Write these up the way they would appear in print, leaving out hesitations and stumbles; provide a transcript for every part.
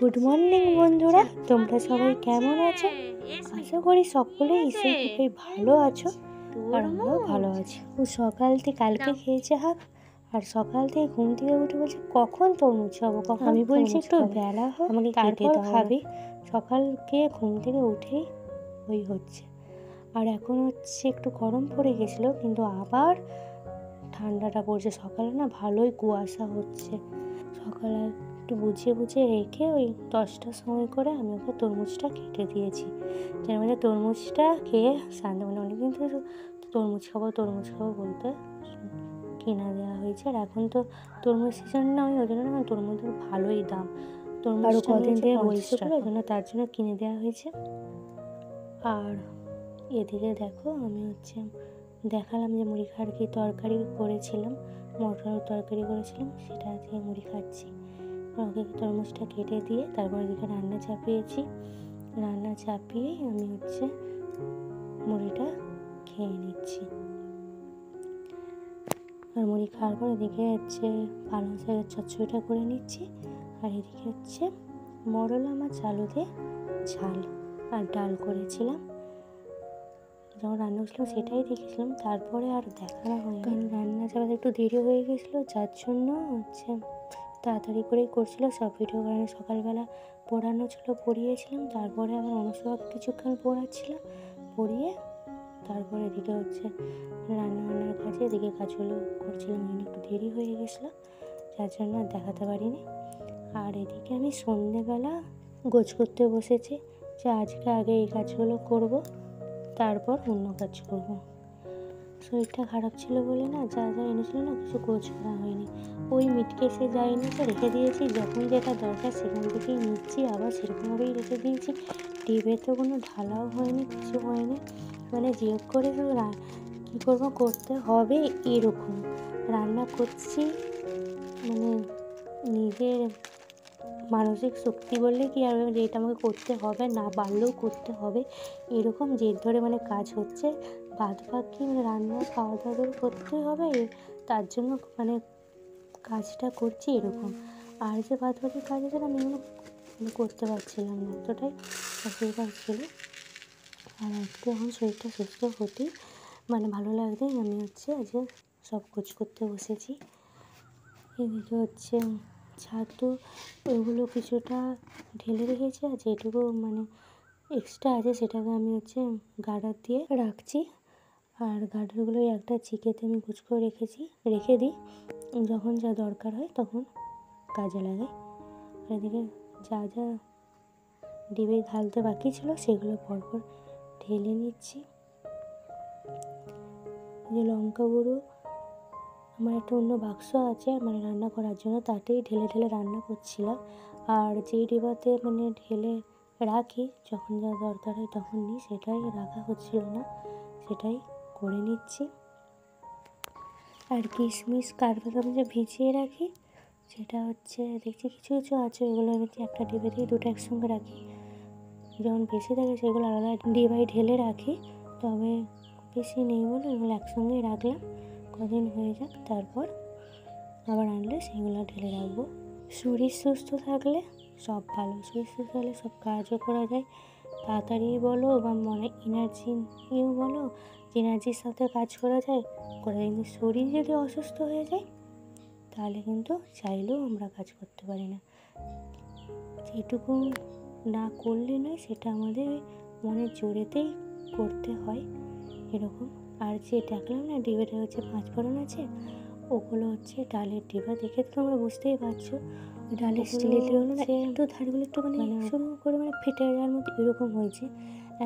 Good morning বন্ধুরা, তোমরা সবাই কেমন আছো? আশা করি সকলেই ঈশ্বরের কৃপায় ভালো আছো, আর আমরাও ভালো আছি। ও সকাল থেকে কালকে খেয়েছে হাফ, আর সকাল থেকে ঘুম থেকে উঠে বলছে কখন তরমুজ খাবো, কখন। আমি বলছি একটু বেলা হোক আমাকে তারপর খাবি। সকালকে ঘুম থেকে উঠেই ওই হচ্ছে। আর এখন হচ্ছে একটু গরম পড়ে গেছিলো, কিন্তু আবার ঠান্ডাটা পড়ছে। সকালে না ভালোই কুয়াশা হচ্ছে। সকালে একটু বুঝিয়ে বুঝিয়ে রেখে ওই 10টার সময় করে আমি ওকে তরমুজটা কেটে দিয়েছি। যার মধ্যে তরমুজটা খেয়ে শান্তি, মানে অনেকদিন থেকে তরমুজ খাবো বলতে কিনা দেওয়া হয়েছে। আর এখন তো তরমুজ সিজন না, ওই জন্য না তরমুজের ভালোই দাম। তরমুজ কদিন থেকে বলছিল, ওই জন্য তার জন্য কিনে দেওয়া হয়েছে। আর এদিকে দেখো আমি দেখালাম যে মুড়ি খাওয়ার কি তরকারি করেছিলাম, মটরের তরকারি করেছিলাম, সেটা দিয়ে মুড়ি খাচ্ছি। ওকে তরমুজটা কেটে দিয়ে তারপর এদিকে রান্না চাপিয়েছি। রান্না চাপিয়ে আমি মুড়িটা খেয়ে নিচ্ছি। আর মুড়ি খাওয়ার পর এদিকে পালং শাকের চচ্চড়িটা করে নিচ্ছি। আর এদিকে মরলা মাছ আলু দিয়ে ঝাল আর ডাল করেছিলাম। যখন রান্না করছিলাম সেটাই দেখেছিলাম, তারপরে আর দেখানো হয়, কারণ রান্না চাপাতে একটু দেরি হয়ে গেছিলো, যার জন্য তাড়াতাড়ি করেই করছিল সব ভিডিও। কারণে সকালবেলা পড়ানো ছিল, পড়িয়েছিলাম, তারপরে আবার অনুসভাকে কিছুক্ষণ পড়াচ্ছিলাম, পড়িয়ে তারপরে এদিকে রান্নার কাজে এদিকে কাজগুলো করছিলাম। একটু দেরি হয়ে গেছিলো, যার জন্য আর দেখাতে পারিনি। আর এদিকে আমি সন্ধ্যেবেলা গোছ করতে বসেছি, যে আজকে আগে এই কাজগুলো করব, তারপর অন্য কাজ করব। শরীরটা খারাপ ছিল বলে না, যা এনেছিল না কিছু গোছ করা হয়নি। ওই মিটকেসে যা এনেছে রেখে দিয়েছি, যখন যেটা দরকার সেখান থেকেই নিচ্ছি, আবার সেরকমভাবেই রেখে দিয়েছি। টিপে তো কোনো ঢালাও হয়নি, কিছু হয়নি। মানে জিজ্ঞেস করে কী করবো, করতে হবে এরকম। রান্না করছি মানে নিজের মানসিক শক্তি বললে কি আর, যে এটা আমাকে করতে হবে, না পারলেও করতে হবে, এরকম জেদ ধরে কাজ হচ্ছে। বাদ বাকি রান্না খাওয়া দাওয়া করতে হবে, তার জন্য কাজটা করছি এরকম। আর যে বাদ বাকি কাজ আছে আমি এগুলো করতে পারছিলাম না, এতটাই অসুবিধা ছিল। আর আজকে এখন শরীরটা সুস্থ হতেই ভালো লাগতেই আমি আজকে সব কাজ করতে বসেছি। এদিকে ছাতু ওইগুলো কিছুটা ঢেলে রেখেছি, আর যেটুকু এক্সট্রা আছে সেটাকে আমি গার্ডার দিয়ে রাখছি। আর গার্ডারগুলো একটা চিকেতে আমি কুচ করে রেখে দিই, যখন যা দরকার হয় তখন কাজে লাগে। আর এদিকে যা যা ডিবে ঢালতে বাকি ছিল সেগুলো পরপর ঢেলে নিচ্ছি। যে লঙ্কা গুঁড়ো আমার একটা অন্য বাক্স আছে রান্না করার জন্য, তাতেই ঢেলে ঢেলে রান্না করছিলাম। আর যেই ডিবাতে ঢেলে রাখি যখন যা দরকার হয় তখন নিই, সেটাই রাখা হচ্ছিল না, সেটাই করে নিচ্ছি। আর কিশমিশ কাঠবাদাম যে ভিজিয়ে রাখি, সেটা দেখছি কিছু কিছু আছে, ওগুলো একটা ডিবাতেই দুটো একসঙ্গে রাখি। যখন বেশি থাকে সেগুলো আলাদা ডিবায় ঢেলে রাখি, তবে বেশি নেই বলে এগুলো একসঙ্গেই রাখলাম, কদিন হয়ে যাক, তারপর আবার আনলে সেগুলো ঢেলে রাখবো। শরীর সুস্থ থাকলে সব ভালো, শরীর সুস্থ থাকলে সব কাজও করা যায়, তাড়াতাড়ি বলো বা এনার্জিও বলো, এনার্জির সাথে কাজ করা যায়। কিন্তু শরীর যদি অসুস্থ হয়ে যায় তাহলে কিন্তু চাইলেও আমরা কাজ করতে পারি না। যেটুকু না করলে নয়, সেটা আমাদের মনের জোরেতেই করতে হয় এরকম। আর যে দেখলাম না ডিবাটা 5 ফোড়ন আছে, ওগুলো ডালের ডিবা, দেখে তো তোমরা বুঝতেই পারছো। ডালের স্টিলের ডিবাগুলো না একটু ধারগুলো একটু শুরু করে ফেটে যাওয়ার মতো এরকম হয়েছে।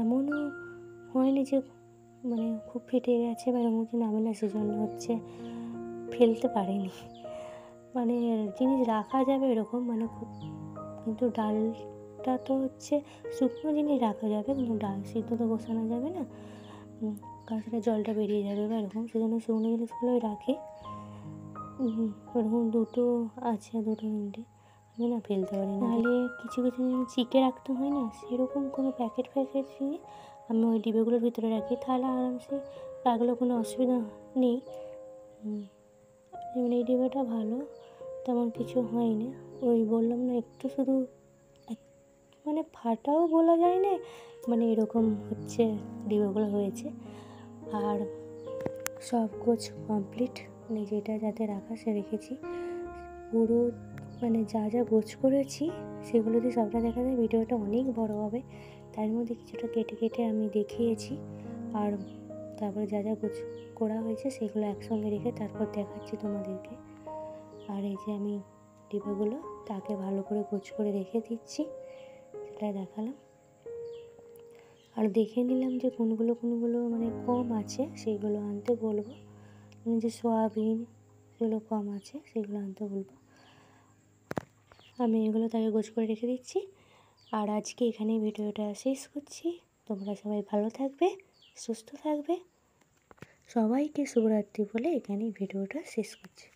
এমনও হয়নি যে খুব ফেটে গেছে বা এরকম কিছু নামে না, সেজন্য ফেলতে পারিনি। জিনিস রাখা যাবে এরকম খুব, কিন্তু ডালটা তো শুকনো জিনিস রাখা যাবে, কিন্তু ডাল সিদ্ধ তো বসানো যাবে না, কারণ সেটা জলটা বেরিয়ে যাবে বা এরকম, সেজন্য শুকনো জিনিসগুলোই রাখি। ওরকম দুটো আছে, দুটো তিনটে আমি ফেলতে পারি না। নাহলে কিছু কিছু চিকে রাখতে হয় না, সেরকম কোনো প্যাকেট নিয়ে আমি ওই ডিবেগুলোর ভিতরে রাখি, তাহলে আরামসে রাখলেও কোনো অসুবিধা নেই। যেমন এই ডিবাটা ভালো, তেমন কিছু হয় না। ওই বললাম না, একটু শুধু মানে ফাটাও বলা যায় না, মানে এরকম হচ্ছে ডিবাগুলো হয়েছে। আর সব গোছ কমপ্লিট, মানে যেটা যাতে রাখা সে রেখেছি পুরো, মানে যা যা গোছ করেছি সেগুলো দিয়ে সবটা দেখা যায়। ভিডিওটা অনেক বড় হবে, তার মধ্যে কিছুটা কেটে কেটে আমি দেখিয়েছি। আর তারপরে যা যা গোছ করা হয়েছে সেগুলো একসঙ্গে রেখে তারপর দেখাচ্ছি তোমাদেরকে। আর এই যে আমি ডিবাগুলো তাকে ভালো করে গোছ করে রেখে দিচ্ছি, সেটা দেখালাম। আর দেখে নিলাম যে কোনগুলো মানে কম আছে সেইগুলো আনতে বলবো, মানে যে সয়াবিন যেগুলো কম আছে সেগুলো আনতে বলবো। আমি এগুলো তাকে গোছ করে রেখে দিচ্ছি। আর আজকে এখানেই ভিডিওটা শেষ করছি। তোমরা সবাই ভালো থাকবে, সুস্থ থাকবে। সবাইকে শুভরাত্রি বলে এখানেই ভিডিওটা শেষ করছি।